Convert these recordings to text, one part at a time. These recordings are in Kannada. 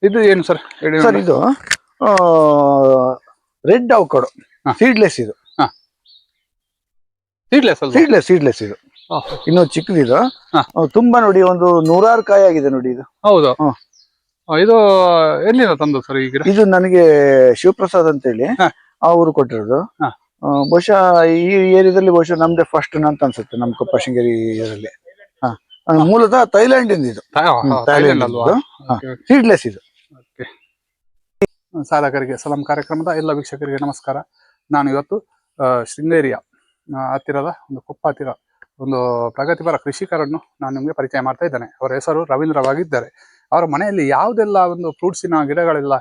ಇದು ಏನು ಸರ್? ಸರ್ ಇದು ರೆಡ್ ಅವಕಾಡೋ ಸೀಡ್ಲೆಸ್ ಇದು. ಸೀಡ್ಲೆಸ್ ಇದು ಇನ್ನು ಚಿಕ್ಕದಿದು. ತುಂಬಾ ನೋಡಿ ಒಂದು 100 ಕಾಯಿ ಆಗಿದೆ ನೋಡಿ ಇದು. ಹೌದು. ಇದು ಎಲ್ಲಿಂದ ತಂದು ಸರ್ ಈ ಗಿಡ? ಇದು ನನಗೆ ಶಿವಪ್ರಸಾದ್ ಅಂತ ಹೇಳಿ ಅವರು ಕೊಟ್ಟಿರೋದು. ಬಹುಶಃ ಈ ಏರಿಯಾದಲ್ಲಿ ಬಹುಶಃ ನಮ್ದೇ ಫಸ್ಟ್ ಅಂತ ಅನ್ಸುತ್ತೆ, ನಮ್ ಕೊಪ್ಪ ಶೃಂಗೇರಿ ಏರಿಯಾದಲ್ಲಿ. ಮೂಲತಃ ಥೈಲ್ಯಾಂಡ್ ಇಂದ ಇದು. ಸೀಡ್ಲೆಸ್ ಇದು. ಸಾಧಕರಿಗೆ ಸಲಾಂ ಕಾರ್ಯಕ್ರಮದ ಎಲ್ಲ ವೀಕ್ಷಕರಿಗೆ ನಮಸ್ಕಾರ. ನಾನು ಇವತ್ತು ಶೃಂಗೇರಿಯ ಹತ್ತಿರದ ಒಂದು ಕೊಪ್ಪ ಹತ್ತಿರ ಒಂದು ಪ್ರಗತಿಪರ ಕೃಷಿಕರನ್ನು ನಾನು ನಿಮಗೆ ಪರಿಚಯ ಮಾಡ್ತಾ ಇದ್ದೇನೆ. ಅವರ ಹೆಸರು ರವೀಂದ್ರವಾಗಿದ್ದಾರೆ. ಅವರ ಮನೆಯಲ್ಲಿ ಯಾವುದೆಲ್ಲ ಒಂದು ಫ್ರೂಟ್ಸಿನ ಗಿಡಗಳೆಲ್ಲ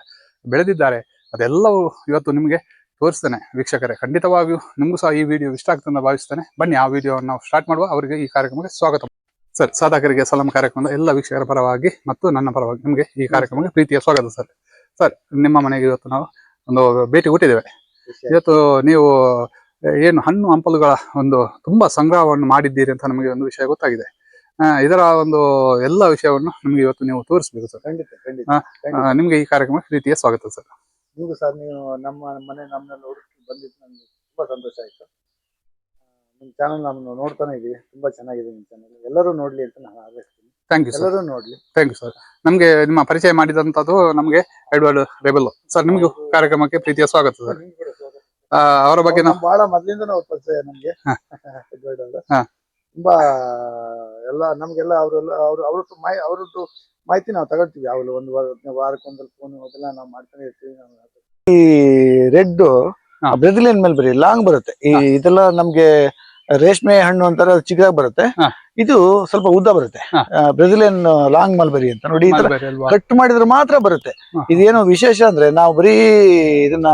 ಬೆಳೆದಿದ್ದಾರೆ ಅದೆಲ್ಲವೂ ಇವತ್ತು ನಿಮಗೆ ತೋರಿಸ್ತೇನೆ ವೀಕ್ಷಕರೇ. ಖಂಡಿತವಾಗಿಯೂ ನಿಮಗೂ ಸಹ ಈ ವಿಡಿಯೋ ಇಷ್ಟ ಆಗ್ತದೆ ಅಂತ ಭಾವಿಸ್ತೇನೆ. ಬನ್ನಿ ಆ ವಿಡಿಯೋವನ್ನು ನಾವು ಸ್ಟಾರ್ಟ್ ಮಾಡುವ. ಅವರಿಗೆ ಈ ಕಾರ್ಯಕ್ರಮಕ್ಕೆ ಸ್ವಾಗತ. ಸರ್, ಸಾಧಕರಿಗೆ ಸಲಾಂ ಕಾರ್ಯಕ್ರಮದ ಎಲ್ಲ ವೀಕ್ಷಕರ ಪರವಾಗಿ ಮತ್ತು ನನ್ನ ಪರವಾಗಿ ನಿಮಗೆ ಈ ಕಾರ್ಯಕ್ರಮಕ್ಕೆ ಪ್ರೀತಿಯ ಸ್ವಾಗತ ಸರ್. ಸರ್, ನಿಮ್ಮ ಮನೆಗೆ ಇವತ್ತು ನಾವು ಒಂದು ಭೇಟಿ ಕೊಟ್ಟಿದ್ದೇವೆ. ಇವತ್ತು ನೀವು ಏನು ಹಣ್ಣು ಹಂಪಲುಗಳ ಒಂದು ತುಂಬಾ ಸಂಗ್ರಹವನ್ನು ಮಾಡಿದ್ದೀರಿ ಅಂತ ನಮಗೆ ಒಂದು ವಿಷಯ ಗೊತ್ತಾಗಿದೆ. ಇದರ ಒಂದು ಎಲ್ಲ ವಿಷಯವನ್ನು ನಮಗೆ ಇವತ್ತು ನೀವು ತೋರಿಸ್ಬೇಕು ಸರ್. ನಿಮ್ಗೆ ಈ ಕಾರ್ಯಕ್ರಮಕ್ಕೆ ಪ್ರೀತಿಯ ಸ್ವಾಗತ ಸರ್. ನಿಮಗೂ ಸರ್, ನೀವು ನಮ್ಮ ಮನೆ ನಮ್ಮನ್ನ ಹುಡುಕಿ ಬಂದಿದ್ದು ನನಗೆ ತುಂಬಾ ಸಂತೋಷ ಆಯ್ತು. ನಿಮ್ಮ ಚಾನಲ್ ನಮ್ಮನ್ನು ನೋಡ್ತಾನೆ ಇದೀವಿ, ತುಂಬಾ ಚೆನ್ನಾಗಿದೆ ನಿಮ್ಮ ಚಾನಲ್. ಎಲ್ಲರೂ ನೋಡ್ಲಿ ಅಂತ ನಾನು ಆಲೋಚಿಸ್ತೀನಿ. Thank you sir. ಎಲ್ಲರೂ ನೋಡ್ಲಿ. Thank you sir. ನಮ್ಗೆ ನಿಮ್ಮ ಪರಿಚಯ ಮಾಡಿದಂತದ್ದು ನಮಗೆ ಎಡ್ವರ್ಡ್ ರೆಬೆಲ್ ಸರ್. ನಿಮ್ಗೂ ಕಾರ್ಯಕ್ರಮಕ್ಕೆ ಪ್ರೀತಿಯ ಸ್ವಾಗತ ಸರ್. ಅವರ ಬಗ್ಗೆ ಬಹಳ ಮೊದಲಿಂದ ಅವ್ರ ಪರಿಚಯ ನಮ್ಗೆ. ಎಡ್ವರ್ಡ್ ಅವರು ತುಂಬಾ ಎಲ್ಲ ನಮ್ಗೆಲ್ಲ ಅವ್ರದ್ದು ಮಾಹಿತಿ ನಾವು ತಗೊಳ್ತೀವಿ. ಯಾವಾಗಲೂ ಒಂದು ವಾರಕ್ಕೊಂದಲ್ಲಿ ಫೋನ್ ಅದೆಲ್ಲ ನಾವು ಮಾಡ್ತಾನೆ ಇರ್ತೀವಿ. ಈ ರೆಡ್ ಬ್ರೆಜಿಲಿಯನ್ ಮಲ್ಬೆರಿ ಲಾಂಗ್ ಬರುತ್ತೆ. ಇದೆಲ್ಲ ನಮ್ಗೆ ರೇಷ್ಮೆ ಹಣ್ಣು ಅಂತಾರೆ, ಚಿಕ್ಕದಾಗಿ ಬರುತ್ತೆ. ಇದು ಸ್ವಲ್ಪ ಉದ್ದ ಬರುತ್ತೆ. ಬ್ರೆಜಿಲಿಯನ್ ಲಾಂಗ್ ಮಲ್ಬೆರಿ ಅಂತ ನೋಡಿ. ಈ ತರ ಕಟ್ ಮಾಡಿದ್ರೆ ಮಾತ್ರ ಬರುತ್ತೆ. ಇದೇನೋ ವಿಶೇಷ ಅಂದ್ರೆ ನಾವು ಬರೀ ಇದನ್ನ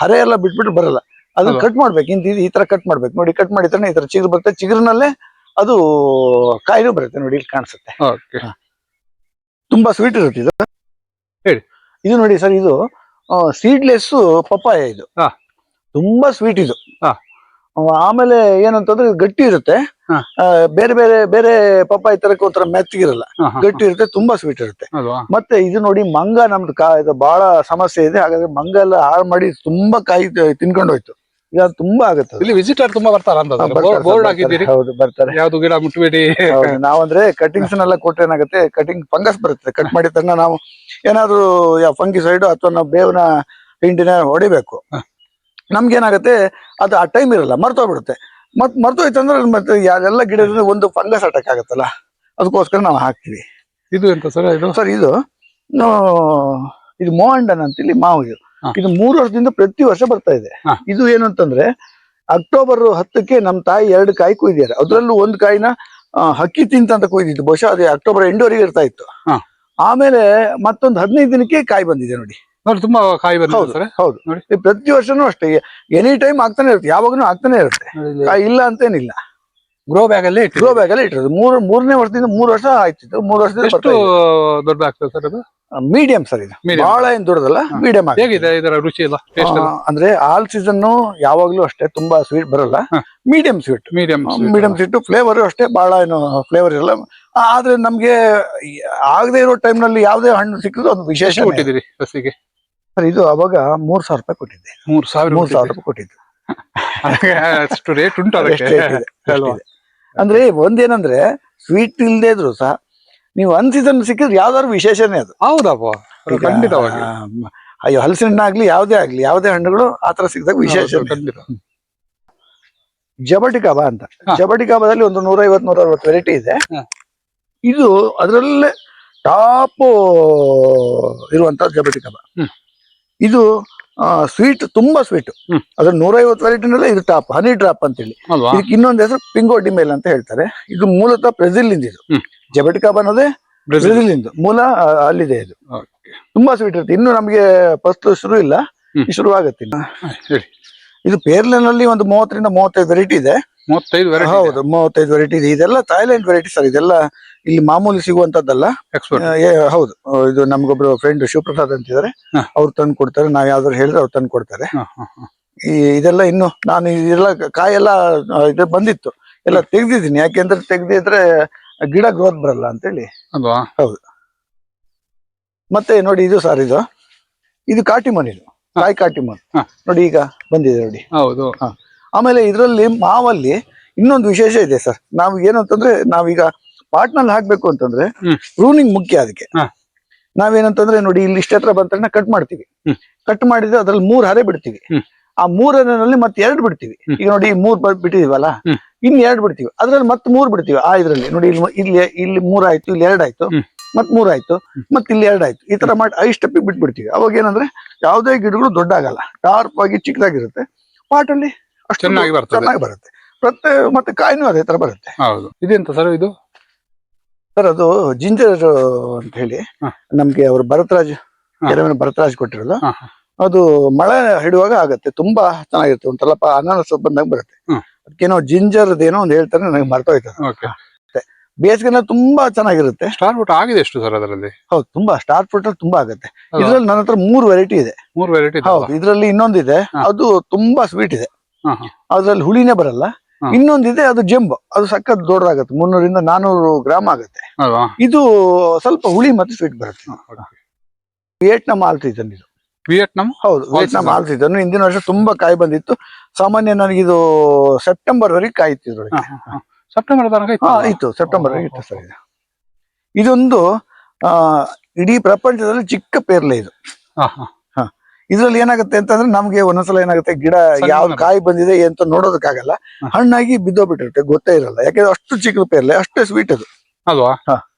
ಹರೆ ಎಲ್ಲ ಬಿಟ್ಬಿಟ್ಟು ಬರಲ್ಲ, ಅದನ್ನ ಕಟ್ ಮಾಡ್ಬೇಕು. ಈ ತರ ಕಟ್ ಮಾಡ್ಬೇಕು ನೋಡಿ. ಕಟ್ ಮಾಡಿದ್ರೆ ಈ ತರ ಚಿಗುರು ಬರುತ್ತೆ. ಚಿಗುರಿನಲ್ಲೇ ಅದು ಕಾಯಿನೂ ಬರುತ್ತೆ ನೋಡಿ, ಇಲ್ಲಿ ಕಾಣಿಸುತ್ತೆ. ತುಂಬಾ ಸ್ವೀಟ್ ಇರುತ್ತೆ ಇದು. ಇದು ನೋಡಿ ಸರ್, ಇದು ಸೀಡ್ಲೆಸ್ ಪಪ್ಪಾಯ. ಇದು ತುಂಬಾ ಸ್ವೀಟ್ ಇದು. ಆಮೇಲೆ ಏನಂತಂದ್ರೆ ಗಟ್ಟಿ ಇರುತ್ತೆ. ಬೇರೆ ಬೇರೆ ಬೇರೆ ಪಪ್ಪಾಯ ತರಕ್ಕೆ ಒಂಥರ ಮೆತ್ತಗಿರಲ್ಲ, ಗಟ್ಟಿ ಇರುತ್ತೆ, ತುಂಬಾ ಸ್ವೀಟ್ ಇರುತ್ತೆ. ಮತ್ತೆ ಇದು ನೋಡಿ, ಮಂಗ ನಮ್ದು ಇದು ಬಹಳ ಸಮಸ್ಯೆ ಇದೆ. ಹಾಗಾದ್ರೆ ಮಂಗ ಎಲ್ಲ ಹಾಳು ಮಾಡಿ ತುಂಬಾ ಕಾಯಿ ತಿನ್ಕೊಂಡು ಹೋಯ್ತು. ಈಗ ತುಂಬಾ ಆಗುತ್ತೆ. ಇಲ್ಲಿ ವಿಸಿಟರ್ ತುಂಬಾ ಬರ್ತಾರ ಅಂತ ಬೋರ್ಡ್ ಹಾಕಿದ್ದೀರಿ. ಹೌದು, ಬರ್ತಾರೆ. ಯಾವ್ದು ಗಿಡ ಮುಟ್ಬೇಡಿ. ನಾವಂದ್ರೆ ಕಟಿಂಗ್ಸ್ ನೆಲ್ಲ ಕೊಟ್ರೆ ಏನಾಗುತ್ತೆ, ಕಟಿಂಗ್ ಫಂಗಸ್ ಬರುತ್ತೆ. ಕಟ್ ಮಾಡಿದ ತಕ್ಷಣ ನಾವು ಏನಾದ್ರು ಫಂಗಿಸೈಡ್ ಅಥವಾ ನಾವು ಬೇವಿನ ಹಿಂಡಿನ ಹೊಡಿಬೇಕು. ನಮ್ಗೇನಾಗುತ್ತೆ, ಅದು ಆ ಟೈಮ್ ಇರಲ್ಲ, ಮರ್ತೋಗ್ಬಿಡುತ್ತೆ. ಮರ್ತೋಯ್ತಂದ್ರೆ ಮತ್ತೆ ಎಲ್ಲ ಗಿಡದಿಂದ ಒಂದು ಫಂಗಸ್ ಅಟ್ಯಾಕ್ ಆಗುತ್ತಲ್ಲ, ಅದಕ್ಕೋಸ್ಕರ ನಾವು ಹಾಕ್ತಿವಿ. ಇದು ಎಂತ ಸರ್? ಇದು ಸರ್, ಇದು ಮೋಹಂಡನ್ ಅಂತೇಳಿ ಮಾವು. ಇದು 3 ವರ್ಷದಿಂದ ಪ್ರತಿ ವರ್ಷ ಬರ್ತಾ ಇದೆ. ಇದು ಏನು ಅಂತಂದ್ರೆ ಅಕ್ಟೋಬರ್ 10ಕ್ಕೆ ನಮ್ ತಾಯಿ 2 ಕಾಯಿ ಕೊಯ್ದಿದ್ದಾರೆ. ಅದ್ರಲ್ಲೂ ಒಂದು ಕಾಯಿನ ಹಕ್ಕಿ ತಿಂತ ಕೊಯ್ದಿತ್ತು. ಬಹುಶಃ ಅದೇ ಅಕ್ಟೋಬರ್ ಎಂಡ್ವರೆಗೆ ಇರ್ತಾ ಇತ್ತು. ಆಮೇಲೆ ಮತ್ತೊಂದು 15 ದಿನಕ್ಕೆ ಕಾಯಿ ಬಂದಿದೆ ನೋಡಿ. ತುಂಬಾ ಕಾಯಿ ಬಂದಿದೆ. ಹೌದು ನೋಡಿ, ಪ್ರತಿ ವರ್ಷನೂ ಅಷ್ಟೇ, ಎನಿ ಟೈಮ್ ಆಗ್ತಾನೆ ಇರುತ್ತೆ, ಯಾವಾಗನೂ ಆಗ್ತಾನೆ ಇರುತ್ತೆ. ಕಾಯಿ ಇಲ್ಲ ಅಂತೇನಿಲ್ಲ. ಗ್ರೋ ಬ್ಯಾಗ್ ಅಲ್ಲಿ ಇಟ್ಟಿರೋದು. ಮೂರನೇ ವರ್ಷದಿಂದ 3 ವರ್ಷ ಆಯ್ತಿತ್ತು. 3 ವರ್ಷದಿಂದ ದೊಡ್ಡ ಆಗ್ತದೆ ಸರ್ ಅದು? ಮೀಡಿಯಂ ಸರ್, ಇದು ಬಹಳ ಏನ್ ದೊಡ್ಡದಲ್ಲ, ಮೀಡಿಯಂ. ಹೇಗಿದೆ ಇದರ ರುಚಿ ಎಲ್ಲ? ಅಂದ್ರೆ ಆಲ್ ಸೀಸನ್ ಯಾವಾಗ್ಲೂ ಅಷ್ಟೇ ತುಂಬಾ ಸ್ವೀಟ್ ಬರಲ್ಲ, ಮೀಡಿಯಂ ಸ್ವೀಟ್. ಫ್ಲೇವರ್ ಅಷ್ಟೇ, ಬಹಳ ಏನು ಫ್ಲೇವರ್ ಇರಲ್ಲ. ಆದ್ರೆ ನಮ್ಗೆ ಆಗದೆ ಇರೋ ಟೈಮ್ ನಲ್ಲಿ ಯಾವ್ದೇ ಹಣ್ಣು ಸಿಕ್ಕಿದ್ರು ಒಂದು ವಿಶೇಷ ಕೊಟ್ಟಿದ್ದೀರಿ ಸಸಿಗೆ ಸರ್. ಇದು ಅವಾಗ 3,000 ರೂಪಾಯಿ ಕೊಟ್ಟಿದ್ದೆ. 3,000 ರೂಪಾಯಿ ಕೊಟ್ಟಿದ್ದು. ಅಷ್ಟು ರೇಟ್ ಉಂಟು ಅದಕ್ಕೆ. ಅಂದ್ರೆ ಒಂದೇನಂದ್ರೆ ಸ್ವೀಟ್ ಇಲ್ದೇ ಇದ್ರು ಸಹ ನೀವು ಅನ್ ಸೀಸನ್ ಸಿಕ್ಕಿದ್ರೆ ಯಾವ್ದಾದ್ರು ವಿಶೇಷನೇ ಅದು. ಹೌದಪ್ಪ, ಖಂಡಿತವಾಗಿ. ಅಯ್ಯೋ, ಹಲಸಿನ ಹಣ್ಣಾಗ್ಲಿ ಯಾವುದೇ ಆಗ್ಲಿ, ಯಾವುದೇ ಹಣ್ಣುಗಳು ಆತರ ಸಿಕ್ಕಿದಾಗ ವಿಶೇಷ. ಜಬಟಿಕಾಬಾ ಅಂತ, ಜಬಟಿಕಾಬಾದಲ್ಲಿ ಒಂದು 150-160 ವೆರೈಟಿ ಇದೆ. ಇದು ಅದರಲ್ಲೇ ಟಾಪ್ ಇರುವಂತ ಜಬಟಿಕಾಬಾ. ಇದು ಸ್ವೀಟ್, ತುಂಬಾ ಸ್ವೀಟ್. ಅದ್ರ 150 ವೆರೈಟಿನಲ್ಲೇ ಇದು ಟಾಪ್, ಹನಿ ಡ್ರಾಪ್ ಅಂತೇಳಿ. ಇದಕ್ಕೆ ಇನ್ನೊಂದು ಹೆಸರು ಪಿಂಗೋ ಡಿಮೇಲ್ ಅಂತ ಹೇಳ್ತಾರೆ. ಇದು ಮೂಲತಃ ಬ್ರೆಜಿಲ್ ಇಂದ. ಇದು ಜಬಟಿಕಾಬಾ ಅನ್ನೋದೇ ಬ್ರೆಜಿಲ್ ಇಂದ ಮೂಲ, ಅಲ್ಲಿದೆ. ಇದು ತುಂಬಾ ಸ್ವೀಟ್ ಇರುತ್ತೆ. ಇನ್ನು ನಮ್ಗೆ ಫಸ್ಟ್ ಶುರು ಇಲ್ಲ, ಶುರು ಆಗತ್ತೆ. ಇದು ಪೇರ್ಲೆನಲ್ಲಿ ಒಂದು 30-35 ವೆರೈಟಿ ಇದೆ. 35? ಹೌದು, 35 ವೆರೈಟಿ ಇದೆ. ಇದೆಲ್ಲ ಥೈಲ್ಯಾಂಡ್ ವೆರೈಟಿ ಸರ್. ಇದೆಲ್ಲ ಇಲ್ಲಿ ಮಾಮೂಲಿ ಸಿಗುವಂತದ್ದಲ್ಲ. ಹೌದು, ಇದು ನಮ್ಗೊಬ್ರು ಫ್ರೆಂಡ್ ಶಿವಪ್ರಸಾದ್ ಅಂತಿದ್ದಾರೆ, ಅವ್ರು ತಂದು ಕೊಡ್ತಾರೆ. ನಾವ್ ಯಾವ್ದಾದ್ರು ಹೇಳಿದ್ರೆ ಅವ್ರು ತಂದು ಕೊಡ್ತಾರೆ. ಇದೆಲ್ಲ ಇನ್ನು ನಾನು ಇದೆಲ್ಲ ಕಾಯೆಲ್ಲ ಇದು ಬಂದಿತ್ತು, ಎಲ್ಲ ತೆಗ್ದಿದ್ದೀನಿ. ಯಾಕೆಂದ್ರೆ ತೆಗ್ದಿದ್ರೆ ಗಿಡ ಗ್ರೋತ್ ಬರಲ್ಲ ಅಂತೇಳಿ. ಹೌದು. ಮತ್ತೆ ನೋಡಿ ಇದು ಸರ್ ಇದು ಕಾಟಿಮನ್, ಇದು ಕಾಯಿ ಕಾಟಿಮನ್ ಹಾ. ನೋಡಿ ಈಗ ಬಂದಿದೆ ನೋಡಿ. ಹೌದು. ಆಮೇಲೆ ಇದರಲ್ಲಿ ಮಾವಲ್ಲಿ ಇನ್ನೊಂದು ವಿಶೇಷ ಇದೆ ಸರ್. ನಾವು ಏನು ಅಂತಂದ್ರೆ ನಾವೀಗ ಪಾಟ್ನಲ್ಲಿ ಹಾಕ್ಬೇಕು ಅಂತಂದ್ರೆ ಪ್ರೂನಿಂಗ್ ಮುಖ್ಯ. ಅದಕ್ಕೆ ನಾವೇನಂತಂದ್ರೆ ನೋಡಿ ಇಲ್ಲಿ ಇಷ್ಟ ಹತ್ರ ಬಂದ ತಕ್ಷಣ ಕಟ್ ಮಾಡ್ತೀವಿ. ಕಟ್ ಮಾಡಿದ್ರೆ ಅದ್ರಲ್ಲಿ 3 ಹರೆ ಬಿಡ್ತೀವಿ. ಆ 3 ಹರೆನಲ್ಲಿ ಮತ್ತೆ 2 ಬಿಡ್ತೀವಿ. ಈಗ ನೋಡಿ 3 ಬಿಟ್ಟಿದೀವಲ್ಲ, ಇನ್ 2 ಬಿಡ್ತೀವಿ. ಅದ್ರಲ್ಲಿ ಮತ್ತೆ 3 ಬಿಡ್ತೀವಿ. ಇದ್ರಲ್ಲಿ ನೋಡಿ ಇಲ್ಲಿ 3 ಆಯ್ತು, ಇಲ್ಲಿ 2 ಆಯ್ತು, ಮತ್ 3 ಆಯ್ತು, ಮತ್ ಇಲ್ಲಿ 2 ಆಯ್ತು. ಈ ತರ ಮಾಡಿ 5 ಸ್ಟೆಪ್ ಬಿಟ್ಬಿಡ್ತೀವಿ. ಅವಾಗ ಏನಂದ್ರೆ ಯಾವುದೇ ಗಿಡಗಳು ದೊಡ್ಡ ಆಗಲ್ಲ, ಶಾರ್ಪ್ ಆಗಿ ಚಿಕ್ಕದಾಗಿರುತ್ತೆ. ಪಾಟಲ್ಲಿ ಅಷ್ಟು ಚೆನ್ನಾಗಿ ಬರುತ್ತೆ. ಮತ್ತೆ ಕಾಯಿನೂ ಅದೇ ತರ ಬರುತ್ತೆ. ಹೌದು. ಇದೆಂತ ಸರ್ ಇದು? ಸರ್ ಅದು ಜಿಂಜರ್ ಅಂತ ಹೇಳಿ ನಮ್ಗೆ ಅವರು ಭರತರಾಜ್ ಕೊಟ್ಟಿರೋದು. ಅದು ಮಳೆ ಹಿಡುವಾಗ ಆಗತ್ತೆ, ತುಂಬಾ ಚೆನ್ನಾಗಿರುತ್ತೆ. ಒಂಥರ ಅನಾನಸ್ ಬಂದಾಗ ಬರುತ್ತೆ. ಅದಕ್ಕೇನೋ ಜಿಂಜರ್ ಏನೋ ಒಂದು ಹೇಳ್ತಾರೆ, ನನಗೆ ಮರ್ತೋಯ್ತದೆ. ಬೇಸಿಗೆನ ತುಂಬಾ ಚೆನ್ನಾಗಿರುತ್ತೆ. ಸ್ಟಾರ್ ಫ್ರೂಟ್ ಆಗಿದೆ ಎಷ್ಟು ಸರ್ ಅದರಲ್ಲಿ? ಹೌದು, ತುಂಬಾ ಸ್ಟಾರ್ ಫ್ರೂಟ್ ಅಲ್ಲಿ ತುಂಬಾ ಆಗುತ್ತೆ. ಇದ್ರಲ್ಲಿ ನನ್ನ ಹತ್ರ 3 ವೆರೈಟಿ ಇದೆ. 3 ವೆರೈಟಿ? ಹೌದು. ಇದ್ರಲ್ಲಿ ಇನ್ನೊಂದಿದೆ, ಅದು ತುಂಬಾ ಸ್ವೀಟ್ ಇದೆ, ಅದ್ರಲ್ಲಿ ಹುಳಿನೇ ಬರಲ್ಲ. ಇನ್ನೊಂದಿದೆ, ಅದು ಜಂಬೋ, ಅದು ಸಖತ್ ದೊಡ್ಡದಾಗತ್ತೆ, 300 ರಿಂದ 400 ಗ್ರಾಮ್ ಆಗುತ್ತೆ. ಇದು ಸ್ವಲ್ಪ ಹುಳಿ ಮತ್ತೆ ಸ್ವೀಟ್ ಬರುತ್ತೆ. ವಿಯೆಟ್ನಾಂ ಆಲ್ ಸೀಸನ್ ಇದು. ವಿಯೆಟ್ನಾಂ? ಹೌದು, ವಿಯೆಟ್ನಾಂ ಆಲ್ ಸೀಸನ್. ಹಿಂದಿನ ವರ್ಷ ತುಂಬಾ ಕಾಯಿ ಬಂದಿತ್ತು. ಸಾಮಾನ್ಯ ನನಗಿದು ಸೆಪ್ಟೆಂಬರ್ ವರೆಗೆ ಕಾಯಿ ಇತ್ತು. ಇದ್ರೊಳಗೆ ಸೆಪ್ಟೆಂಬರ್ ತನಕ ಇತ್ತು, ಸೆಪ್ಟೆಂಬರ್ ವರೆಗೆ ಇತ್ತು ಸರ್. ಇದೊಂದು ಇಡೀ ಪ್ರಪಂಚದಲ್ಲಿ ಚಿಕ್ಕ ಪೇರ್ಲೆ ಇದು. ಇದ್ರಲ್ಲಿ ಏನಾಗುತ್ತೆ ಅಂತಂದ್ರೆ ನಮ್ಗೆ ಒಂದೊಂದ್ಸಲ ಏನಾಗುತ್ತೆ, ಗಿಡ ಯಾವ್ದು ಕಾಯಿ ಬಂದಿದೆ ಅಂತ ನೋಡೋದಕ್ಕಾಗಲ್ಲ, ಹಣ್ಣಾಗಿ ಬಿದ್ದೋಗ್ಬಿಟ್ಟಿರುತ್ತೆ, ಗೊತ್ತೇ ಇರಲ್ಲ. ಯಾಕಂದ್ರೆ ಅಷ್ಟು ಚಿಕ್ಕ ಪೇರ್ಲೆ, ಅಷ್ಟೇ ಸ್ವೀಟ್ ಅದು ಅಲ್ವಾ.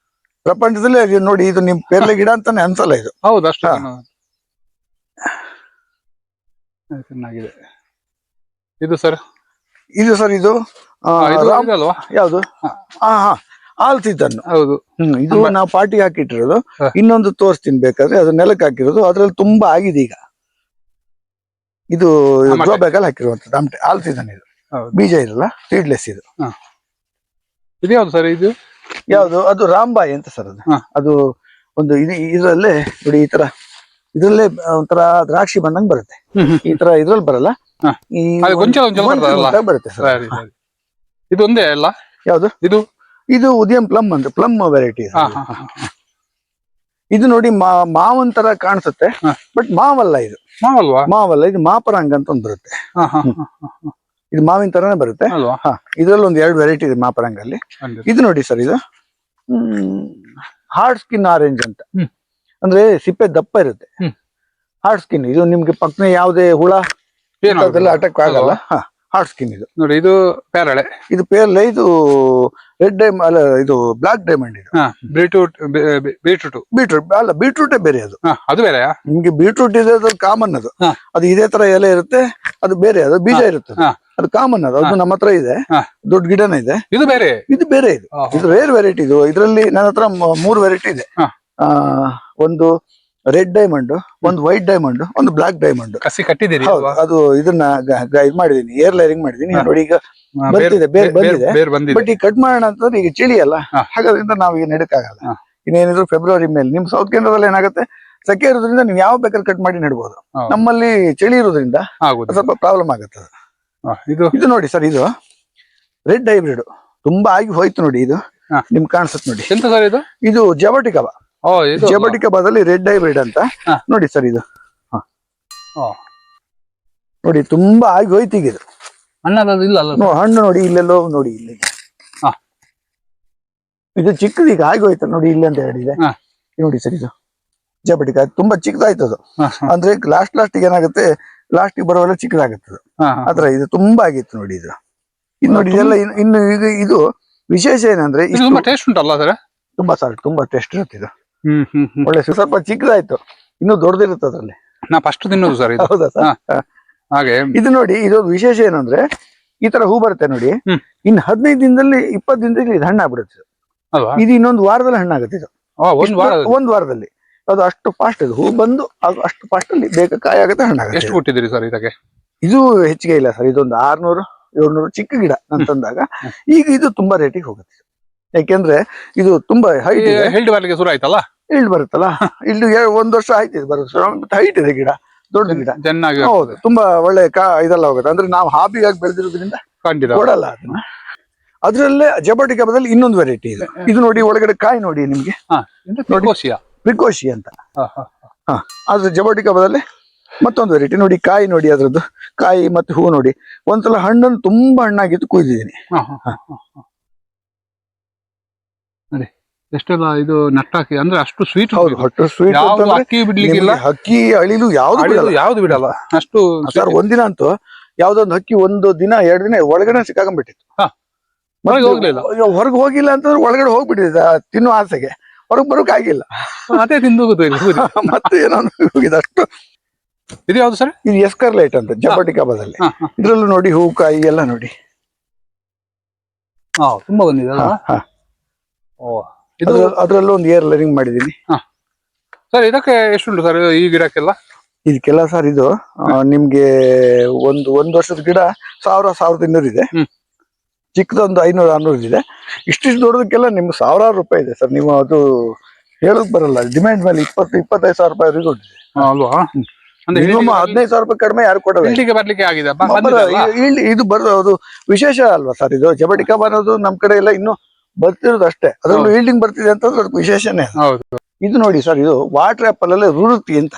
ಪ್ರಪಂಚದಲ್ಲಿ ನೋಡಿ, ಇದು ನಿಮ್ ಪೇರ್ಲೆ ಗಿಡ ಅಂತಾನೆ ಅನ್ಸಲ್ಲ ಇದು. ಹೌದು, ಅಷ್ಟು ಚೆನ್ನಾಗಿದೆ. ಇದು ಸರ್ ಇದು ಯಾವ್ದು? All season. ಹೌದು. ಇದು ನಾವು ಪಾರ್ಟಿ ಹಾಕಿಟ್ಟಿರೋದು. ಇನ್ನೊಂದು ತೋರಿಸ್ತೀನಿ ಬೇಕಾದ್ರೆ, ಅದು ನೆಲಕ್ಕೆ ಹಾಕಿರೋದು. ಅದ್ರಲ್ಲಿ ತುಂಬಾ ಆಗಿದೆ ಈಗ. ಇದು ಗ್ರೋ ಬ್ಯಾಗಲ್ಲಿ ಹಾಕಿರುವಂತದ್ದು ಆಲ್ ಸೀಸನ್. ಇದು ಬೀಜ ಇರಲ್ಲ, ಸೀಡ್ಲೆಸ್ ಇದು. ಯಾವ್ದು ಸರ್ ಇದು? ಯಾವ್ದು? ಅದು ರಾಂಬಾಯಿ ಅಂತ ಸರ್. ಅದು ಒಂದು ಇದ್ರಲ್ಲೇ ನೋಡಿ, ಈ ತರ ಇದ್ರಲ್ಲೇ ಒಂಥರ ದ್ರಾಕ್ಷಿ ಬಂದಂಗ್ ಬರುತ್ತೆ. ಈ ತರ ಇದ್ರಲ್ಲಿ ಬರಲ್ಲ, ಬರುತ್ತೆ ಸರ್. ಇದು ಒಂದೇ ಅಲ್ಲ? ಯಾವ್ದು? ಇದು ಉದಯಂ ಪ್ಲಮ್ ಅಂತ, ಪ್ಲಮ್ ವೆರೈಟಿ. ಇದು ನೋಡಿ ಮಾವನ್ ತರ ಕಾಣಿಸುತ್ತೆ, ಬಟ್ ಮಾವಲ್ಲ ಇದು. ಮಾವಲ್ಲ, ಇದು ಮಾಪರಾಂಗ್ ಅಂತ ಒಂದು ಬರುತ್ತೆ. ಇದು ಮಾವಿನ ತರಾನೇ ಬರುತ್ತೆ. ಇದ್ರಲ್ಲಿ ಒಂದು 2 ವೆರೈಟಿ ಇದೆ ಮಾಪರಾಂಗ್ ಅಲ್ಲಿ. ಇದು ನೋಡಿ ಸರ್, ಇದು ಹಾರ್ಡ್ ಸ್ಕಿನ್ ಆರೆಂಜ್ ಅಂತ. ಅಂದ್ರೆ ಸಿಪ್ಪೆ ದಪ್ಪ ಇರುತ್ತೆ, ಹಾರ್ಡ್ ಸ್ಕಿನ್. ಇದು ನಿಮ್ಗೆ ಪಕ್ಕನೆ ಯಾವುದೇ ಹುಳ ಅಟ್ಯಾಕ್ ಆಗಲ್ಲ. ಹಾರ್ಡ್ ಸ್ಕಿನ್ ಇದು ನೋಡಿ. ಇದು ಪೇರಳೆ, ಇದು ಪೇರಳೆ. ಇದು ರೆಡ್ ಡೈಮಂಡ್ ಅಲ್ಲ, ಇದು ಬ್ಲಾಕ್ ಡೈಮಂಡ್. ಇದು ಬೀಟ್ರೂಟ್ ಅಲ್ಲ, ಬೀಟ್ರೂಟೇ ಬೇರೆ. ಅದು ಬೇರೆ. ನಿಮ್ಗೆ ಬೀಟ್ರೂಟ್ ಇದೆ, ಅದು ಕಾಮನ್. ಅದು ಇದೇ ತರ ಎಲೆ ಇರುತ್ತೆ, ಅದು ಬೇರೆ. ಅದು ಬೀಜ ಇರುತ್ತೆ, ಅದು ಕಾಮನ್. ಅದು ನಮ್ಮ ಹತ್ರ ಇದೆ, ದೊಡ್ಡ ಗಿಡನೇ ಇದೆ. ಇದು ಬೇರೆ. ಇದು ರೇರ್ ವೆರೈಟಿ. ಇದರಲ್ಲಿ ನನ್ನ ಹತ್ರ 3 ವೆರೈಟಿ ಇದೆ. ಒಂದು ರೆಡ್ ಡೈಮಂಡ್, ಒಂದು ವೈಟ್ ಡೈಮಂಡ್, ಒಂದು ಬ್ಲಾಕ್ ಡೈಮಂಡ್. ಕಸಿ ಕಟ್ಟಿದ್ದೀರಿ? ಅದು ಇದನ್ನ ಇದು ಮಾಡಿದೀನಿ, ಏರ್ ಲೈರಿಂಗ್ ಮಾಡಿದೀನಿ. ನೋಡಿ ಈಗ ಬರ್ತಿದೆ, ಬೇರೆ ಬಂದಿದೆ. ಬಟ್ ಈಗ ಕಟ್ ಮಾಡೋಣ ಅಂತಂದ್ರೆ ಈಗ ಚಳಿ ಅಲ್ಲ, ಹಾಗಾದ್ರಿಂದ ನಾವು ಈಗ ನೆಡಕ್ಕಾಗಲ್ಲ. ಇನ್ನೇನಿದ್ರು ಫೆಬ್ರವರಿ ಮೇಲೆ. ನಿಮ್ ಸೌತ್ ಕೇಂದ್ರದಲ್ಲಿ ಏನಾಗುತ್ತೆ, ಸೆಕೆ ಇರೋದ್ರಿಂದ ನೀವು ಯಾವ ಬೇಕಾದ್ರೆ ಕಟ್ ಮಾಡಿ ನೆಡ್ಬೋದು. ನಮ್ಮಲ್ಲಿ ಚಳಿ ಇರೋದ್ರಿಂದ ಸ್ವಲ್ಪ ಪ್ರಾಬ್ಲಮ್ ಆಗುತ್ತೆ. ಇದು ನೋಡಿ ಸರ್, ಇದು ರೆಡ್ ಹೈಬ್ರಿಡ್ ತುಂಬಾ ಆಗಿ ಹೋಯ್ತು ನೋಡಿ. ಇದು ನಿಮ್ಗೆ ಕಾಣಿಸುತ್ತೆ ನೋಡಿ. ಎಂತ ಸರ್ ಇದು? ಇದು ಜಬಟಿಕಬ. ಜಬಟಿಕಬಾದಲ್ಲಿ ರೆಡ್ ಹೈಬ್ರಿಡ್ ಅಂತ ನೋಡಿ ಸರ್. ಇದು ನೋಡಿ ತುಂಬಾ ಆಗಿ ಹೋಯ್ತು ಈಗ. ಇದು ಹಣ್ಣು ನೋಡಿ, ಇಲ್ಲೆಲ್ಲೋ ನೋಡಿ, ಇಲ್ಲಿ ಇದು ಚಿಕ್ಕದು ಈಗ ಆಗಿ ಹೋಯ್ತು ನೋಡಿ, ಇಲ್ಲಿ ಅಂತ ಹೇಳಿದೆ ನೋಡಿ ಸರ್. ಇದು ಜಬಟಿಕ ತುಂಬಾ ಚಿಕ್ಕದಾಯ್ತು ಅದು. ಅಂದ್ರೆ ಲಾಸ್ಟ್ ಏನಾಗುತ್ತೆ, ಲಾಸ್ಟಿಗೆ ಬರೋಲ್ಲ ಚಿಕ್ಕದಾಗುತ್ತೆ ಆತರ. ಇದು ತುಂಬಾ ಆಗಿತ್ತು ನೋಡಿ. ಇದು ನೋಡಿ, ಇದೆಲ್ಲ ಇನ್ನು ಇದು ವಿಶೇಷ ಏನಂದ್ರೆ ಟೇಸ್ಟ್ ಉಂಟಲ್ಲ ಸರ್? ತುಂಬಾ ಟೇಸ್ಟ್ ಇರುತ್ತೆ ಇದು. ಒಳ್ಳೆ ಸ್ವಲ್ಪ ಚಿಕ್ಕದಾಯ್ತು, ಇನ್ನು ದೊಡ್ಡದಿರುತ್ತೆ ಅದ್ರಲ್ಲಿ. ನಾ ಫಸ್ಟ್ ತಿನ್ನೋದು ಸರ್. ಹೌದಾ ಸರ್? ಹಾಗೆ ಇದು ನೋಡಿ, ಇದೊಂದು ವಿಶೇಷ ಏನಂದ್ರೆ ಈ ತರ ಹೂ ಬರುತ್ತೆ ನೋಡಿ. ಇನ್ನು 15 ದಿನದಲ್ಲಿ 20 ದಿನದಲ್ಲಿ ಇದು ಹಣ್ಣಾಗ್ಬಿಡುತ್ತೆ. ಇದು ಇನ್ನೊಂದು ವಾರದಲ್ಲಿ ಹಣ್ಣಾಗುತ್ತೆ. ಇದು ಒಂದ್ ವಾರದಲ್ಲಿ. ಅದು ಅಷ್ಟು ಫಾಸ್ಟ್. ಇದು ಹೂ ಬಂದು ಅದು ಅಷ್ಟು ಫಾಸ್ಟ್ ಅಲ್ಲಿ ಬೇಗ ಕಾಯಿ ಆಗುತ್ತೆ, ಹಣ್ಣಾಗುತ್ತೆ. ಎಷ್ಟು ಕೊಟ್ಟಿದ್ದೀರಿ ಸರ್ ಇದಕ್ಕೆ? ಇದು ಹೆಚ್ಚಿಗೆ ಇಲ್ಲ ಸರ್, ಇದೊಂದು 600-700 ಚಿಕ್ಕ ಗಿಡ ನಾನು ತಂದಾಗ. ಈಗ ಇದು ತುಂಬಾ ರೇಟಿಗೆ ಹೋಗುತ್ತೆ, ಯಾಕೆಂದ್ರೆ ಇದು ತುಂಬಾ ಹೈಟ್ ಇದೆ. ಶುರು ಆಯ್ತಲ್ಲ, ಇಲ್ಡ್ ಬರುತ್ತಲ್ಲ. ಇಲ್ಲಿ 1 ವರ್ಷ ಆಯ್ತು ಇದು ಬರುತ್ತೆ. ಹೈಟ್ ಇದೆ ಗಿಡ, ದೊಡ್ಡ ಗಿಡ. ಚೆನ್ನಾಗಿ ಹೌದು, ತುಂಬಾ ಒಳ್ಳೆ ಇದೆಲ್ಲ ಹೋಗುತ್ತೆ. ಅಂದ್ರೆ ನಾವು ಹಾಬಿಯಾಗಿ ಬೆಳೆದಿರೋದ್ರಿಂದ ಕೊಡಲ್ಲ ಅದನ್ನ. ಅದ್ರಲ್ಲೇ ಜಬಟಿಕಬದಲ್ಲಿ ಇನ್ನೊಂದು ವೆರೈಟಿ ಇದೆ. ಇದು ನೋಡಿ, ಒಳಗಡೆ ಕಾಯಿ ನೋಡಿ ನಿಮ್ಗೆ, ಪ್ರಿಕೋಶಿ ಅಂತ. ಅದ್ರ ಜಬೋಟಿಕ ಬದಲೇ ಮತ್ತೊಂದು ವೆರೈಟಿ ನೋಡಿ, ಕಾಯಿ ನೋಡಿ ಅದ್ರದ್ದು, ಕಾಯಿ ಮತ್ತೆ ಹೂ ನೋಡಿ. ಒಂದ್ಸಲ ಹಣ್ಣನ್ನು ತುಂಬಾ ಹಣ್ಣಾಗಿತ್ತು ಕುಯ್ದಿದ್ದೀನಿ. ನೋಡಿ ಎಷ್ಟೆಲ್ಲ ಇದು ನಟ್ಟಾಕಿ ಅಂದ್ರೆ ಅಷ್ಟು ಸ್ವೀಟ್. ಹೌದು, ಹೊಟ್ಟು ಸ್ವೀಟ್. ಅಕ್ಕಿ ಬಿಡ್ಲಿಕ್ಕಿಲ್ಲ, ಹಕ್ಕಿ ಅಳಿಲು ಯಾವ್ದು ಬಿಡಲ್ಲ ಅಷ್ಟು ಸರ್. ಒಂದಿನ ಅಂತೂ ಯಾವ್ದೊಂದು ಹಕ್ಕಿ ಒಂದು ದಿನ 2 ದಿನ ಒಳಗಡೆ ಸಿಕ್ಕಾಕೊಂಡ್ಬಿಟ್ಟಿತ್ತು. ಹೊರಗೆ ಹೋಗಿಲ್ಲ ಅಂತಂದ್ರೆ ಒಳಗಡೆ ಹೋಗ್ಬಿಟ್ಟಿದೆ ತಿನ್ನೋ ಆಸೆಗೆ, ಹೊರಗೆ ಬರೋಕ್ ಆಗಿಲ್ಲ. ಅದೇ ತಿಂದು ಮತ್ತೆ ಏನೋ ಹೋಗಿದೆ ಅಷ್ಟು. ಇದು ಯಾವ್ದು ಸರ್? ಇದು ಎಸ್ಕರ್ಲೈಟ್ ಅಂತ ಜಬೋಟಿಕಾಬಾದಲ್ಲಿ. ಇದ್ರಲ್ಲೂ ನೋಡಿ ಹೂ ಕಾಯಿ ಎಲ್ಲ ನೋಡಿ ತುಂಬಾ ಬಂದಿದೆ. ಅದ್ರಲ್ಲೂ ಒಂದು ಏರ್ ಲೈನಿಂಗ್ ಮಾಡಿದೀನಿ ಸರ್. ಇದಕ್ಕೆ ಎಷ್ಟುಂಟು ಸರ್ ಈ ಗಿಡಕ್ಕೆಲ್ಲ? ಇದಕ್ಕೆಲ್ಲ ಸರ್ ಇದು ನಿಮ್ಗೆ ಒಂದು ವರ್ಷದ ಗಿಡ 1000-1200 ಇದೆ. ಚಿಕ್ಕದೊಂದು 500-600 ಇದೆ. ಇಷ್ಟಿಷ್ಟು ದೊಡ್ಡದಕ್ಕೆಲ್ಲ ನಿಮ್ಗೆ ಸಾವಿರಾರು ರೂಪಾಯಿ ಇದೆ ಸರ್. ನೀವು ಅದು ಹೇಳಕ್ ಬರಲ್ಲ. ಡಿಮ್ಯಾಂಡ್ ಮೇಲೆ 20-25 ಸಾವಿರ ರೂಪಾಯಿ ಕೊಟ್ಟಿದೆ ಅಲ್ವಾ? 15,000 ರೂಪಾಯಿ ಕಡಿಮೆ ಯಾರು ಕೊಡಲ್ಲ. ಬರ್ಲಿಕ್ಕೆ ಆಗಿದೆ ಇದು ಬರೋದು ವಿಶೇಷ ಅಲ್ವಾ ಸರ್? ಇದು ಜಬೋಟಿಕಾ ಅನ್ನೋದು ನಮ್ ಕಡೆ ಎಲ್ಲ ಇನ್ನು ಬರ್ತಿರೋದು ಅಷ್ಟೇ. ಅದ್ರಲ್ಲೂ ಈಲ್ಡಿಂಗ್ ಬರ್ತಿದೆ ಅಂತಂದ್ರೆ ಅದಕ್ಕೆ ವಿಶೇಷನೇ. ಇದು ನೋಡಿ ಸರ್, ಇದು ವಾಟರ್ ಆಪಲ್ ಅಲ್ಲೇ ರುರುತಿ ಅಂತ.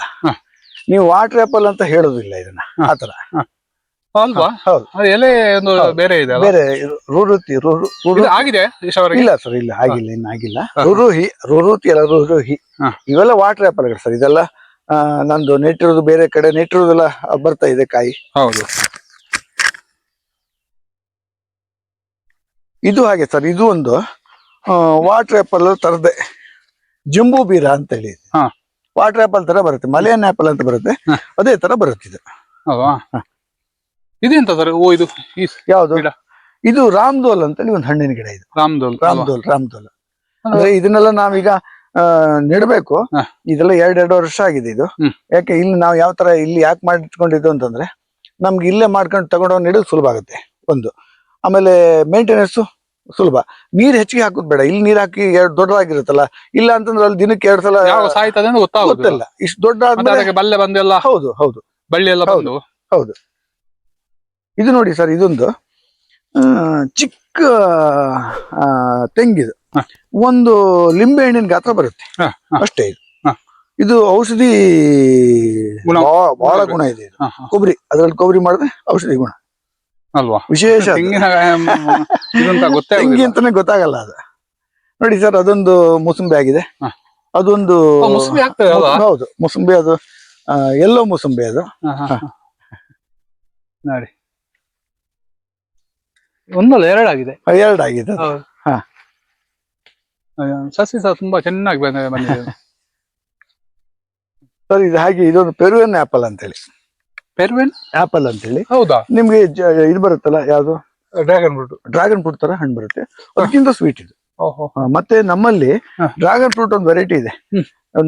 ನೀವು ವಾಟರ್ ಆಪಲ್ ಅಂತ ಹೇಳೋದಿಲ್ಲ ಇದನ್ನ, ಆತರ. ಅಲ್ವಾ? ಹೌದು, ಎಲೆ ಒಂದು ಬೇರೆ ಇದೆ. ಬೇರೆ ರುರುತಿ ಆಗಿದೆ ಇಲ್ಲ ಸರ್, ಇಲ್ಲ ಆಗಿಲ್ಲ, ಇನ್ನಾಗಿಲ್ಲ. ರುರುತಿ ಅಲ್ಲ, ರುರುಹಿ. ಇವೆಲ್ಲ ವಾಟರ್ ಆಪಲ್ ಸರ್. ಇದೆಲ್ಲ ನಂದು ನೆಟ್ಟಿರೋದು, ಬೇರೆ ಕಡೆ ನೆಟ್ಟಿರೋದೆಲ್ಲ ಬರ್ತಾ ಇದೆ ಕಾಯಿ. ಹೌದು. ಇದು ಹಾಗೆ ಸರ್, ಇದು ಒಂದು ವಾಟರ್ ಆಪಲ್ ತರದೆ ಜಂಬೂ ಬೀರ ಅಂತ ಹೇಳಿ. ವಾಟರ್ ಆಪಲ್ ತರ ಬರುತ್ತೆ, ಮಲಯನ್ ಆಪಲ್ ಅಂತ ಬರುತ್ತೆ, ಅದೇ ತರ ಬರುತ್ತೆ ಇದು. ಇದೆಂತ ಸರ್? ಇದು ಯಾವ್ದು? ಇದು ರಾಮ್ದೋಲ್ ಅಂತೇಳಿ ಒಂದು ಹಣ್ಣಿನ ಗಿಡ. ಇದು ರಾಮ್ದೋಲ್ ಅಂದ್ರೆ ಇದನ್ನೆಲ್ಲ ನಾವೀಗ ನೆಡ್ಬೇಕು. ಇದೆಲ್ಲ 2 ವರ್ಷ ಆಗಿದೆ ಇದು. ಯಾಕೆ ಇಲ್ಲಿ ನಾವು ಯಾವ ತರ ಇಲ್ಲಿ ಯಾಕೆ ಮಾಡಿಟ್ಕೊಂಡಿದ್ದು ಅಂತಂದ್ರೆ, ನಮ್ಗೆ ಇಲ್ಲೇ ಮಾಡ್ಕೊಂಡು ತಗೊಂಡೋಗಿ ನೆಡೋದು ಸುಲಭ ಆಗುತ್ತೆ ಒಂದು. ಆಮೇಲೆ ಮೇಂಟೆನೆನ್ಸ್ ಸುಲಭ. ನೀರ್ ಹೆಚ್ಚಿಗೆ ಹಾಕೋದ್ ಬೇಡ. ಇಲ್ಲಿ ನೀರ್ ಹಾಕಿ ದೊಡ್ಡದಾಗಿರುತ್ತಲ್ಲ, ಇಲ್ಲ ಅಂತಂದ್ರೆ ಅಲ್ಲಿ ದಿನಕ್ಕೆ 2 ಸಲ ಗೊತ್ತಿಲ್ಲ. ಇಷ್ಟು ದೊಡ್ಡ ಬಲ್ಲೆ ಬಂದೆಲ್ಲ. ಹೌದು ಹೌದು, ಬಳ್ಳಿ ಎಲ್ಲ ಬಂದು. ಹೌದು. ಇದು ನೋಡಿ ಸರ್, ಇದೊಂದು ಚಿಕ್ಕ ತೆಂಗಿದು ಒಂದು ಲಿಂಬೆ ಹಣ್ಣಿನ ಗಾತ್ರ ಬರುತ್ತೆ ಅಷ್ಟೇ. ಇದು ಔಷಧಿ ಬಹಳ ಗುಣ ಇದೆ. ಇದು ಕೊಬ್ಬರಿ, ಅದ್ರಲ್ಲಿ ಕೊಬ್ಬರಿ ಮಾಡಿದ್ರೆ ಔಷಧಿ ಗುಣ ಅಲ್ವಾ? ವಿಶೇಷ. ತೆಂಗಿ ಅಂತಾನೆ ಗೊತ್ತಾಗಲ್ಲ ಅದು. ನೋಡಿ ಸರ್, ಅದೊಂದು ಮುಸುಂಬಿ ಆಗಿದೆ. ಅದೊಂದು ಹೌದು ಮುಸುಂಬಿ. ಅದು ಎಲ್ಲೋ ಮುಸುಂಬಿ ಅದು. ನೋಡಿ, ಒಂದಲ್ಲ 2 ಆಗಿದೆ. 2 ಆಗಿದೆ. ಸಸಿ ಸಹ ತುಂಬಾ ಚೆನ್ನಾಗಿ ಬಂದಿದೆ ಸರ್. ಇದು ಹಾಗೆ ಇದೊಂದು ಪೆರುವಿಯನ್ ಆಪಲ್ ಅಂತೇಳಿ. ಪೆರುವಿಯನ್ ಆಪಲ್ ಅಂತೇಳಿ? ಹೌದಾ? ನಿಮ್ಗೆ ಇದು ಬರುತ್ತಲ್ಲ, ಯಾವ್ದು? ಡ್ರ್ಯಾಗನ್ ಫ್ರೂಟ್ ತರ ಹಣ್ಣು ಬರುತ್ತೆ. ಅದಕ್ಕಿಂತ ಸ್ವೀಟ್ ಇದು. ಮತ್ತೆ ನಮ್ಮಲ್ಲಿ ಡ್ರ್ಯಾಗನ್ ಫ್ರೂಟ್ ಒಂದು ವೆರೈಟಿ ಇದೆ.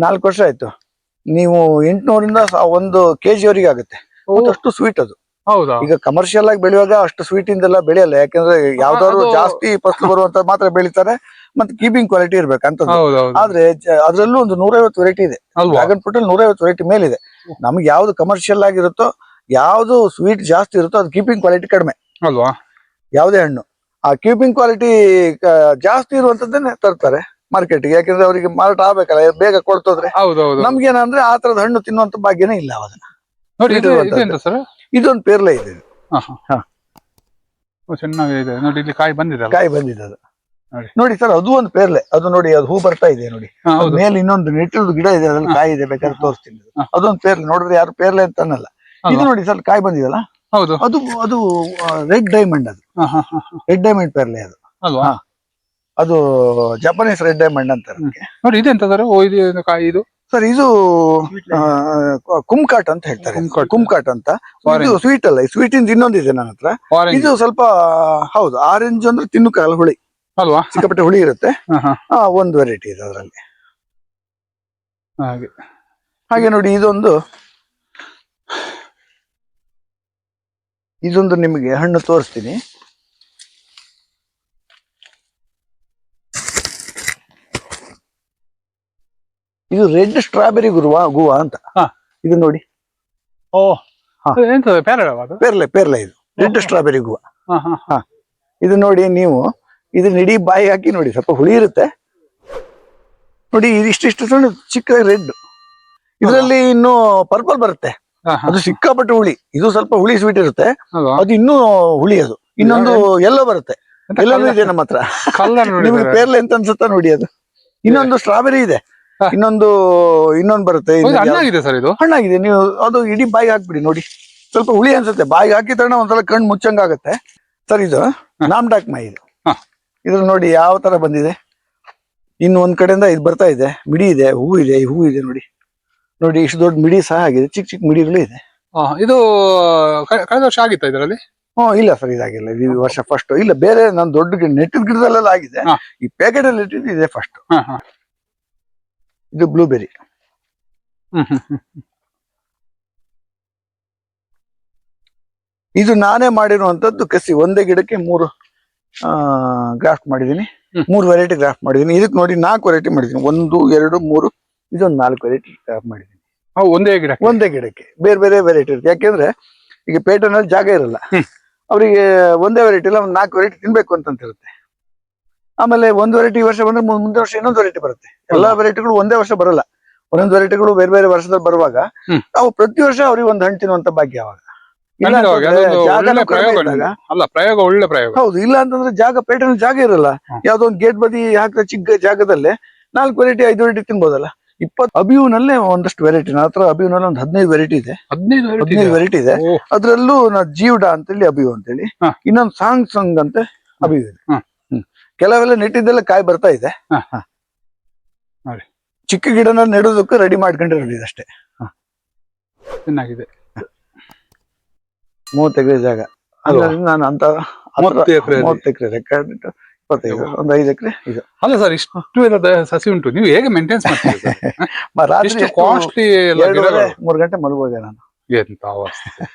4 ವರ್ಷ ಆಯ್ತು. ನೀವು 800ರಿಂದ 1 kg ವರೆಗೆ ಆಗುತ್ತೆ. ಅಷ್ಟು ಸ್ವೀಟ್ ಅದು. ಹೌದಾ? ಈಗ ಕಮರ್ಷಿಯಲ್ ಆಗಿ ಬೆಳೆಯುವಾಗ ಅಷ್ಟು ಸ್ವೀಟ್ ಇಂದೆಲ್ಲ ಬೆಳೆಯಲ್ಲ. ಯಾಕಂದ್ರೆ ಯಾವ್ದಾದ್ರು ಜಾಸ್ತಿ ಫಸಲು ಬರುವಂತ ಮಾತ್ರ ಬೆಳಿತಾರೆ. ಮತ್ತೆ ಕೀಪಿಂಗ್ ಕ್ವಾಲಿಟಿ ಇರ್ಬೇಕಂತ. ಆದ್ರೆ ಅದ್ರಲ್ಲೂ ಒಂದು 150 ವೆರೈಟಿ ಇದೆ. ಡ್ರ್ಯಾಗನ್ ಫ್ರೂಟ್ ಅಲ್ಲಿ 150 ವೆರೈಟಿ ಮೇಲಿದೆ. ನಮ್ಗೆ ಯಾವ್ದು ಕಮರ್ಷಿಯಲ್ ಆಗಿರುತ್ತೋ, ಯಾವ್ದು ಸ್ವೀಟ್ ಜಾಸ್ತಿ ಇರುತ್ತೋ, ಅದು ಕೀಪಿಂಗ್ ಕ್ವಾಲಿಟಿ ಕಡಿಮೆ ಅಲ್ವಾ? ಯಾವುದೇ ಹಣ್ಣು ಆ ಕೀಪಿಂಗ್ ಕ್ವಾಲಿಟಿ ಜಾಸ್ತಿ ಇರುವಂತದ್ದನ್ನೇ ತರ್ತಾರೆ ಮಾರ್ಕೆಟ್ಗೆ. ಯಾಕಂದ್ರೆ ಅವರಿಗೆ ಮಾರಾಟ ಆಗ್ಬೇಕಲ್ಲ, ಬೇಗ ಕೊಡ್ತೋದ್ರೆ. ನಮ್ಗೇನಂದ್ರೆ ಆ ತರದ ಹಣ್ಣು ತಿನ್ನುವಂತ ಭಾಗ್ಯನೇ ಇಲ್ಲ ಅವಾಗ. ಇದೊಂದು ಪೇರ್ಲೆ ಇದೆ. ಚೆನ್ನಾಗಿದೆ ನೋಡಿ, ಇಲ್ಲಿ ಕಾಯಿ ಬಂದಿದೆ. ಅದು ನೋಡಿ ಸರ್, ಅದು ಒಂದು ಪೇರ್ಲೆ. ಅದು ನೋಡಿ, ಅದು ಹೂ ಬರ್ತಾ ಇದೆ ನೋಡಿ. ಮೇಲೆ ಇನ್ನೊಂದು ನೆಟ್ಟಿರೋದು ಗಿಡ ಇದೆ, ಅದ್ರಲ್ಲಿ ಕಾಯಿ ಇದೆ, ಬೇಕಾದ್ರೆ ತೋರಿಸ್ತೀನಿ. ಅದೊಂದು ಪೇರ್ಲೆ. ನೋಡಿದ್ರೆ ಯಾರು ಪೇರ್ಲೆ ಅಂತ ಅನ್ನಲ್ಲ. ಇದು ನೋಡಿ ಸರ್, ಕಾಯಿ ಬಂದಿದಲ್ಲ, ಅದು ರೆಡ್ ಡೈಮಂಡ್. ಅದು ರೆಡ್ ಡೈಮಂಡ್ ಪೇರ್ಲೆ ಅದು. ಅದು ಜಪಾನೀಸ್ ರೆಡ್ ಡೈಮಂಡ್ ಅಂತಾರೆ. ನೋಡಿ, ಇದೆಂತ ಸರ್? ಕಾಯಿ ಇದು ಸರ್, ಇದು ಕುಮ್ಕಾಟ್ ಅಂತ ಹೇಳ್ತಾರೆ. ಕುಮ್ಕಾಟ್ ಅಂತ. ಇದು ಸ್ವೀಟ್ ಅಲ್ಲ, ಸ್ವೀಟ್ ಇಂದ ಇನ್ನೊಂದಿದೆ ನನ್ನ ಹತ್ರ. ಇದು ಸ್ವಲ್ಪ ಹೌದು, ಆರೆಂಜ್ ಅಂದ್ರೆ ತಿನ್ನಕ್ಕಾಗಲ್ಲ, ಹುಳಿ ಅಲ್ವಾ? ಸಿಕ್ಕಾಪಟ್ಟೆ ಹುಳಿ ಇರುತ್ತೆ. ಒಂದು ವೆರೈಟಿ ಇದೆ ಅದರಲ್ಲಿ. ಹಾಗೆ ನೋಡಿ, ಇದೊಂದು ನಿಮಗೆ ಹಣ್ಣು ತೋರಿಸ್ತೀನಿ. ಇದು ರೆಡ್ ಸ್ಟ್ರಾಬೆರಿ ಗುವಾ ಅಂತ. ಇದು ನೋಡಿ. ಪೇರ್ಲೆ ಇದು ರೆಡ್ ಸ್ಟ್ರಾಬೆರಿ ಗುವಾ. ಇದು ನೋಡಿ, ನೀವು ಇದನ್ನ ಇಡೀ ಬಾಯಿ ಹಾಕಿ ನೋಡಿ, ಸ್ವಲ್ಪ ಹುಳಿ ಇರುತ್ತೆ ನೋಡಿ. ಇದಿಷ್ಟು ಸಣ್ಣ ಚಿಕ್ಕ ರೆಡ್ ಇದರಲ್ಲಿ ಇನ್ನು ಪರ್ಪಲ್ ಬರುತ್ತೆ, ಅದು ಸಿಕ್ಕಾಪಟ್ಟೆ ಹುಳಿ. ಇದು ಸ್ವಲ್ಪ ಹುಳಿ ಸ್ವೀಟ್ ಇರುತ್ತೆ, ಅದು ಇನ್ನೂ ಹುಳಿ. ಅದು ಇನ್ನೊಂದು ಎಲ್ಲೋ ಬರುತ್ತೆ, ಎಲ್ಲನೂ ಇದೆ ನಮ್ಮ ಹತ್ರ. ನಿಮಗೆ ಪೇರ್ಲೆ ಅಂತ ಅನ್ಸುತ್ತಾ ನೋಡಿ. ಅದು ಇನ್ನೊಂದು ಸ್ಟ್ರಾಬೆರಿ ಇದೆ, ಇನ್ನೊಂದು ಬರುತ್ತೆ. ಹಣ್ಣಾಗಿದೆ ಸರ್, ಇದು ಹಣ್ಣಾಗಿದೆ. ನೀವು ಅದು ಇಡೀ ಬಾಯಿಗೆ ಹಾಕ್ಬಿಡಿ ನೋಡಿ, ಸ್ವಲ್ಪ ಹುಳಿ ಅನ್ಸುತ್ತೆ. ಬಾಯಿಗೆ ಹಾಕಿದ ತಕ್ಷಣ ಒಂದ್ಸಲ ಕಣ್ಣು ಮುಚ್ಚಂಗ ಆಗುತ್ತೆ ಸರ್. ಇದು ನಾಮ್ಡಾಕ್ ಮೈ. ಇದು ನೋಡಿ ಯಾವ ತರ ಬಂದಿದೆ. ಇನ್ನು ಒಂದ್ ಕಡೆಯಿಂದ ಇದು ಬರ್ತಾ ಇದೆ, ಮಿಡಿ ಇದೆ, ಹೂ ಇದೆ, ಹೂ ಇದೆ ನೋಡಿ. ನೋಡಿ ಇಷ್ಟು ದೊಡ್ಡ ಮಿಡಿ ಸಹ ಆಗಿದೆ, ಚಿಕ್ಕ ಚಿಕ್ಕ ಮಿಡಿಗಳು ಇದೆ. ಇದು ಕಳೆದ ವರ್ಷ ಆಗಿತ್ತ ಇದರಲ್ಲಿ? ಇಲ್ಲ ಸರ್, ಇದಾಗಿಲ್ಲ. ಈ ವರ್ಷ ಫಸ್ಟ್. ಇಲ್ಲ, ಬೇರೆ ನಾನು ದೊಡ್ಡ ನೆಟ್ಟಿದ ಗಿಡದಲ್ಲೆಲ್ಲ ಆಗಿದೆ. ಈ ಪ್ಯಾಕೆಟ್ ಅಲ್ಲಿ ಇಟ್ಟಿದ್ದು ಇದೆ ಫಸ್ಟ್. ಇದು ಬ್ಲೂಬೆರಿ. ಇದು ನಾನೇ ಮಾಡಿರುವಂತದ್ದು ಕಸಿ. ಒಂದೇ ಗಿಡಕ್ಕೆ 3 ಗ್ರಾಫ್ಟ್ ಮಾಡಿದೀನಿ, 3 ವೆರೈಟಿ ಗ್ರಾಫ್ಟ್ ಮಾಡಿದೀನಿ. ಇದಕ್ಕೆ ನೋಡಿ 4 ವೆರೈಟಿ ಮಾಡಿದೀನಿ. 1, 2, 3, ಇದೊಂದು 4 ವೆರೈಟಿ ಗ್ರಾಫ್ಟ್ ಮಾಡಿದೀನಿ. ಒಂದೇ ಗಿಡಕ್ಕೆ ಬೇರೆ ಬೇರೆ ವೆರೈಟಿ ಇರುತ್ತೆ. ಯಾಕೆಂದ್ರೆ ಈಗ ಪೇಟೆನಲ್ಲಿ ಜಾಗ ಇರಲ್ಲ, ಅವರಿಗೆ ಒಂದೇ ವೆರೈಟಿ ಇಲ್ಲ, 4 ವೆರೈಟಿ ತಿನ್ಬೇಕು ಅಂತಂತಿರುತ್ತೆ. ಆಮೇಲೆ ಒಂದು ವೆರೈಟಿ ಈ ವರ್ಷ ಬಂದ್ರೆ ಮುಂದೆ ವರ್ಷ ಇನ್ನೊಂದು ವೆರೈಟಿ ಬರುತ್ತೆ. ಎಲ್ಲಾ ವೆರೈಟಿಗಳು ಒಂದೇ ವರ್ಷ ಬರಲ್ಲ, ಒಂದೊಂದು ವೆರೈಟಿಗಳು ಬೇರೆ ಬೇರೆ ವರ್ಷದಲ್ಲಿ ಬರುವಾಗ ನಾವು ಪ್ರತಿ ವರ್ಷ ಅವ್ರಿಗೆ ಒಂದು ಹಣ್ಣು ತಿನ್ನುವಂತ ಭಾಗ್ಯ ಅವಾಗ. ಒಳ್ಳೆ ಪ್ರಯೋಗ. ಹೌದು, ಇಲ್ಲ ಅಂತಂದ್ರೆ ಜಾಗ ಪೇಟೆನಲ್ಲಿ ಜಾಗ ಇರಲ್ಲ. ಯಾವ್ದೋ ಒಂದು ಗೇಟ್ ಬದಿ ಹಾಕಿದ ಚಿಕ್ಕ ಜಾಗದಲ್ಲೇ 4 ವೆರೈಟಿ 5 ವೆರೈಟಿ ತಿನ್ಬೋದಲ್ಲ. 20 ಅಬಿಯೂನಲ್ಲೇ ಒಂದಷ್ಟು ವೆರೈಟಿ. ನನ್ನ ಹತ್ರ ಅಬಿಯೂನಲ್ಲಿ ಒಂದು 15 ವೆರೈಟಿ ಇದೆ. 15 ವೆರೈಟಿ ಇದೆ. ಅದ್ರಲ್ಲೂ ಜೀವಡಾ ಅಂತೇಳಿ ಅಬಿಯು ಅಂತೇಳಿ, ಇನ್ನೊಂದು ಸಾಂಗ್ ಅಂತ ಅಬಿಯು ಇದೆ. ಕೆಲವೆಲ್ಲ ನೆಟ್ಟಿದ್ದೆಲ್ಲ ಕಾಯಿ ಬರ್ತಾ ಇದೆ. ಚಿಕ್ಕ ಗಿಡನ ನೆಡೋದಕ್ಕೆ ರೆಡಿ ಮಾಡ್ಕೊಂಡಿರೋದು ಅಷ್ಟೇ. ಚೆನ್ನಾಗಿದೆ. 30 ಎಕರೆ ಜಾಗ. ನಾನು ಅಂತ 30 ಎಕರೆ ರೆಕಾರ್ಡ್ 25, ಒಂದು 5 ಎಕರೆ ಇದು. ಅಲ್ಲ ಸರ್, ಇಷ್ಟು ಎಲ್ಲ ಸಸಿ ಉಂಟು, ನೀವು ಹೇಗೆ ಮೇಂಟೈನ್ಸ್ ಮಾಡ್ತೀರಿ? ರಾತ್ರಿ ಕಾಸ್ಟ್ಲಿ 2:30, 3 ಗಂಟೆ ಮಲಗುವಾಗ ನಾನು. ಎಂತ ಅವಸ್ಥೆ.